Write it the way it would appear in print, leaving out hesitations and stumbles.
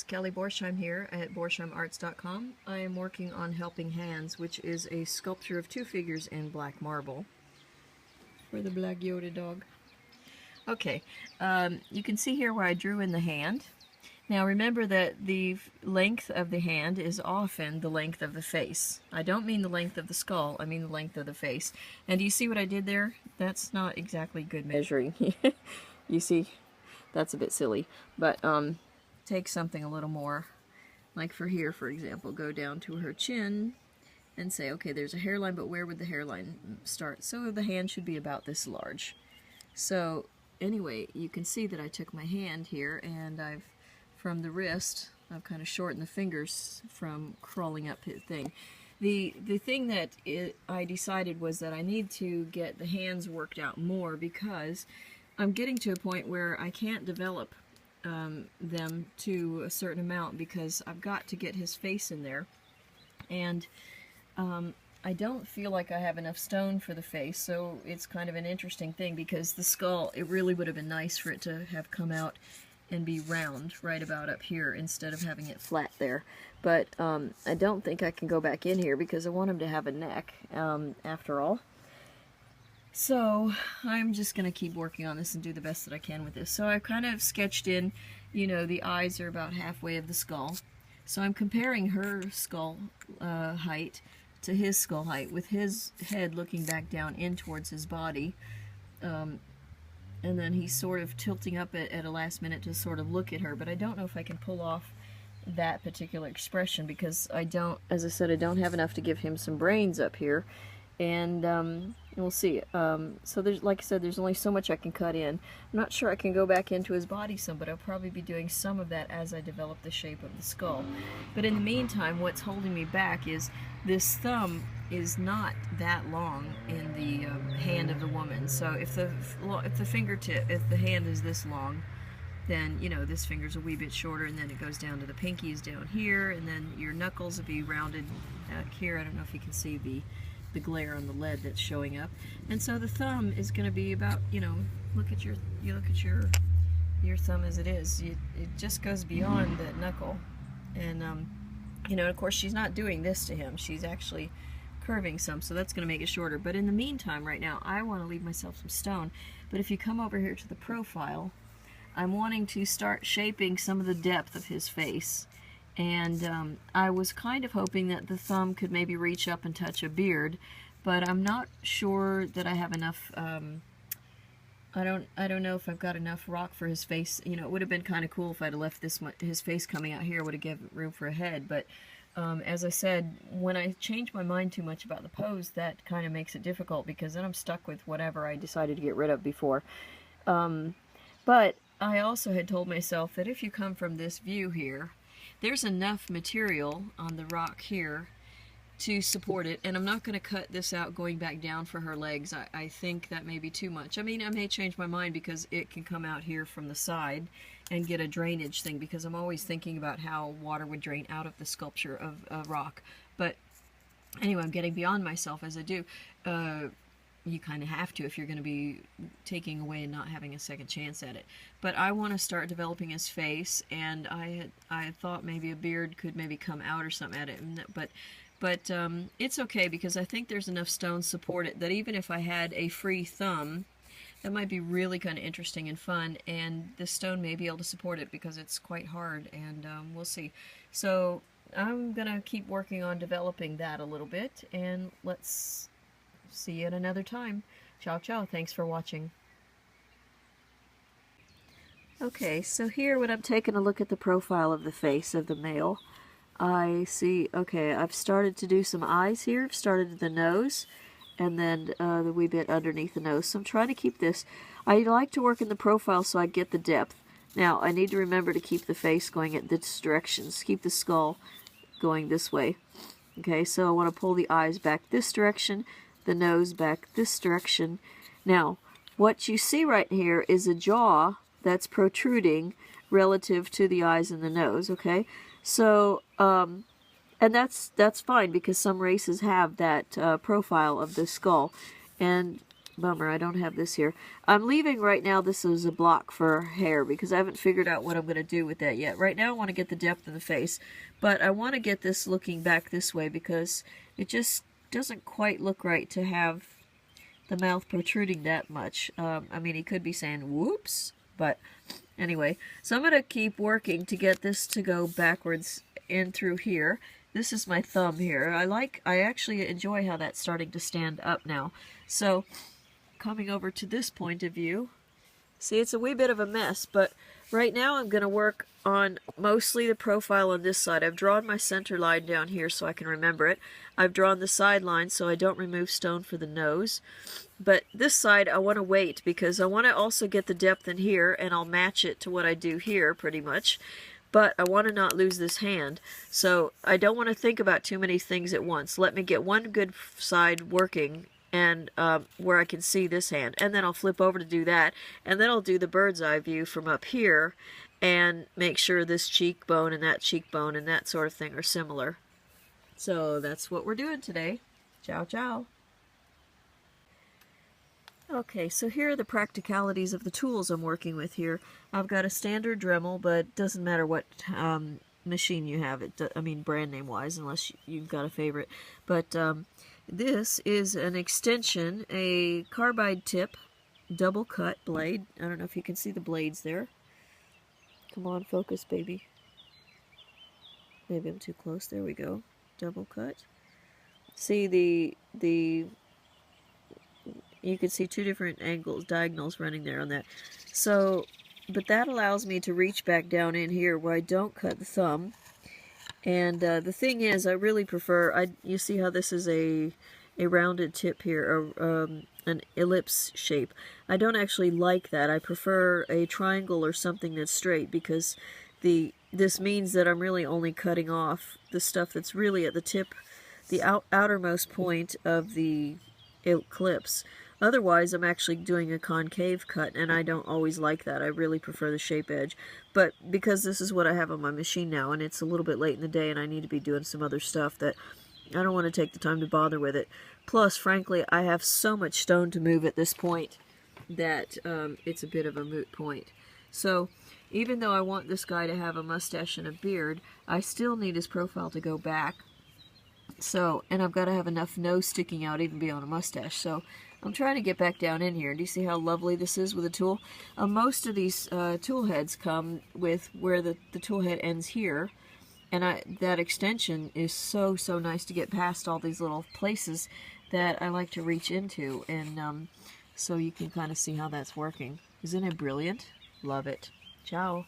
it's Kelly Borsheim here at Borsheimarts.com. I am working on Helping Hands, which is a sculpture of two figures in black marble for the Black Yoda dog. Okay, you can see here where I drew in the hand. Now remember that the length of the hand is often the length of the face. I don't mean the length of the skull, I mean the length of the face. And do you see what I did there? That's not exactly good measuring. You see, that's a bit silly. But take something a little more, like for here, for example, go down to her chin and say, okay, there's a hairline, but where would the hairline start? So the hand should be about this large. So anyway, you can see that I took my hand here and from the wrist, I've kind of shortened the fingers from crawling up his thing. The thing that I decided was that I need to get the hands worked out more because I'm getting to a point where I can't develop them to a certain amount because I've got to get his face in there. And I don't feel like I have enough stone for the face, so it's kind of an interesting thing because the skull, it really would have been nice for it to have come out and be round right about up here instead of having it flat there. But I don't think I can go back in here because I want him to have a neck after all. So I'm just going to keep working on this and do the best that I can with this. So I've kind of sketched in, you know, the eyes are about halfway of the skull. So I'm comparing her skull height to his skull height with his head looking back down in towards his body. And then he's sort of tilting up at a last minute to sort of look at her. But I don't know if I can pull off that particular expression because I don't, as I said, I don't have enough to give him some brains up here. And we'll see. So there's, like I said, there's only so much I can cut in. I'm not sure I can go back into his body some, but I'll probably be doing some of that as I develop the shape of the skull. But in the meantime, what's holding me back is this thumb is not that long in the hand of the woman. So if the fingertip, if the hand is this long, then, you know, this finger's a wee bit shorter, and then it goes down to the pinkies down here, and then your knuckles will be rounded out here. I don't know if you can see the glare on the lead that's showing up. And so the thumb is going to be about, you know, look at your thumb as it is. It just goes beyond that knuckle. And you know, of course she's not doing this to him. She's actually curving some, so that's going to make it shorter. But in the meantime, right now, I want to leave myself some stone. But if you come over here to the profile, I'm wanting to start shaping some of the depth of his face. And I was kind of hoping that the thumb could maybe reach up and touch a beard, but I'm not sure that I have enough. I don't know if I've got enough rock for his face. You know, it would have been kind of cool if I'd have left his face coming out here. Would have given room for a head. But as I said, when I change my mind too much about the pose, that kind of makes it difficult because then I'm stuck with whatever I decided to get rid of before. But I also had told myself that if you come from this view here, there's enough material on the rock here to support it, and I'm not going to cut this out going back down for her legs. I think that may be too much. I mean, I may change my mind because it can come out here from the side and get a drainage thing, because I'm always thinking about how water would drain out of the sculpture of rock. But anyway, I'm getting beyond myself as I do. You kind of have to if you're going to be taking away and not having a second chance at it. But I want to start developing his face, and I had thought maybe a beard could maybe come out or something at it, but it's okay because I think there's enough stone support it that even if I had a free thumb, that might be really kind of interesting and fun, and the stone may be able to support it because it's quite hard, and we'll see. So I'm going to keep working on developing that a little bit, and let's see you at another time. Ciao, ciao. Thanks for watching. Okay, so here when I'm taking a look at the profile of the face of the male, I see, okay, I've started to do some eyes here. I've started the nose, and then the wee bit underneath the nose. So I'm trying to keep this. I like to work in the profile so I get the depth. Now, I need to remember to keep the face going at this direction. Keep the skull going this way. Okay, so I want to pull the eyes back this direction, the nose back this direction. Now, what you see right here is a jaw that's protruding relative to the eyes and the nose, okay? So, and that's fine because some races have that profile of the skull. And Bummer, I don't have this here. I'm leaving right now this is a block for hair because I haven't figured out what I'm going to do with that yet. Right now I want to get the depth in the face, but I want to get this looking back this way because it just doesn't quite look right to have the mouth protruding that much. I mean, he could be saying, whoops, but anyway. So I'm going to keep working to get this to go backwards in through here. This is my thumb here. I actually enjoy how that's starting to stand up now. So, coming over to this point of view, see, it's a wee bit of a mess, but right now I'm going to work on mostly the profile on this side. I've drawn my center line down here so I can remember it. I've drawn the side line so I don't remove stone for the nose. But this side I want to wait because I want to also get the depth in here, and I'll match it to what I do here pretty much. But I want to not lose this hand, so I don't want to think about too many things at once. Let me get one good side working, and where I can see this hand, and then I'll flip over to do that, and then I'll do the bird's eye view from up here and make sure this cheekbone and that sort of thing are similar. So that's what we're doing today. Ciao, ciao. Okay, so here are the practicalities of the tools I'm working with here. I've got a standard Dremel, but it doesn't matter what machine you have, I mean brand name wise, unless you've got a favorite. But this is an extension, a carbide tip, double cut blade. I don't know if you can see the blades there. Come on, focus, baby. Maybe I'm too close. There we go. Double cut. See you can see two different angles, diagonals running there on that. So, but that allows me to reach back down in here where I don't cut the thumb. And the thing is, I really prefer, you see how this is a rounded tip here, an ellipse shape. I don't actually like that. I prefer a triangle or something that's straight because this means that I'm really only cutting off the stuff that's really at the tip, the outermost point of the clips. Otherwise, I'm actually doing a concave cut, and I don't always like that. I really prefer the shape edge. But because this is what I have on my machine now, and it's a little bit late in the day, and I need to be doing some other stuff that I don't want to take the time to bother with it. Plus, frankly, I have so much stone to move at this point that it's a bit of a moot point. So, even though I want this guy to have a mustache and a beard, I still need his profile to go back. So, and I've got to have enough nose sticking out even beyond a mustache. So, I'm trying to get back down in here. Do you see how lovely this is with a tool? Most of these tool heads come with where the tool head ends here. And that extension is so nice to get past all these little places that I like to reach into. And so you can kind of see how that's working. Isn't it brilliant? Love it. Ciao.